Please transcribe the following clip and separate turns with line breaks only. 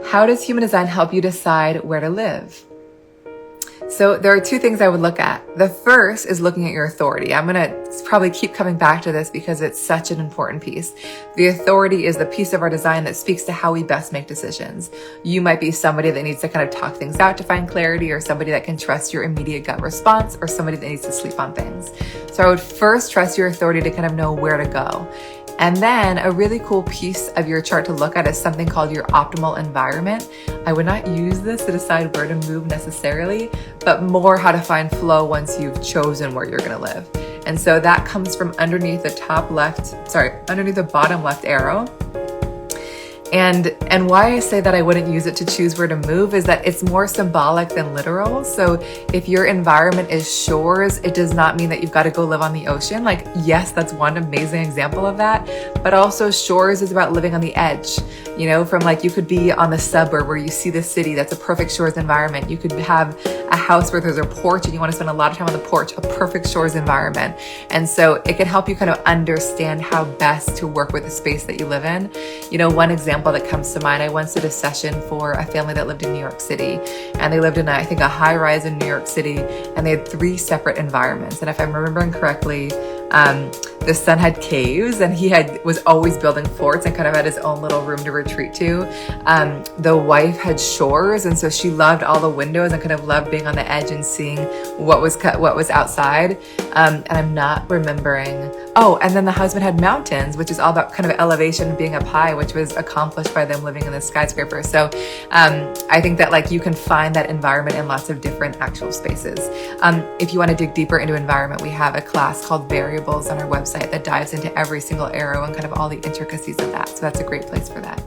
How does human design help you decide where to live? So there are two things I would look at. The first is looking at your authority. I'm going to probably keep coming back to this because it's such an important piece. The authority is the piece of our design that speaks to how we best make decisions. You might be somebody that needs to kind of talk things out to find clarity, or somebody that can trust your immediate gut response, or somebody that needs to sleep on things. So I would first trust your authority to kind of know where to go. And then a really cool piece of your chart to look at is something called your optimal environment. I would not use this to decide where to move necessarily, but more how to find flow once you've chosen where you're going to live. And so that comes from underneath underneath the bottom left arrow. And why I say that I wouldn't use it to choose where to move is that it's more symbolic than literal. So if your environment is shores, it does not mean that you've got to go live on the ocean. Like, yes, that's one amazing example of that. But also shores is about living on the edge, from like, you could be on the suburb where you see the city. That's a perfect shores environment. You could have a house where there's a porch and you want to spend a lot of time on the porch, a perfect shores environment. And so it can help you kind of understand how best to work with the space that you live in. One example that comes to mind, I once did a session for a family that lived in New York City, and they lived in I think a high rise in New York City, and they had 3 separate environments. And if I'm remembering correctly, the son had caves, and he was always building forts and kind of had his own little room to retreat to. The wife had shores, and so she loved all the windows and kind of loved being on the edge and seeing what was outside. And I'm not remembering. Oh, and then the husband had mountains, which is all about kind of elevation and being up high, which was accomplished by them living in the skyscraper. So I think that like you can find that environment in lots of different actual spaces. If you want to dig deeper into environment, we have a class called Variables on our website that dives into every single arrow and kind of all the intricacies of that. So that's a great place for that.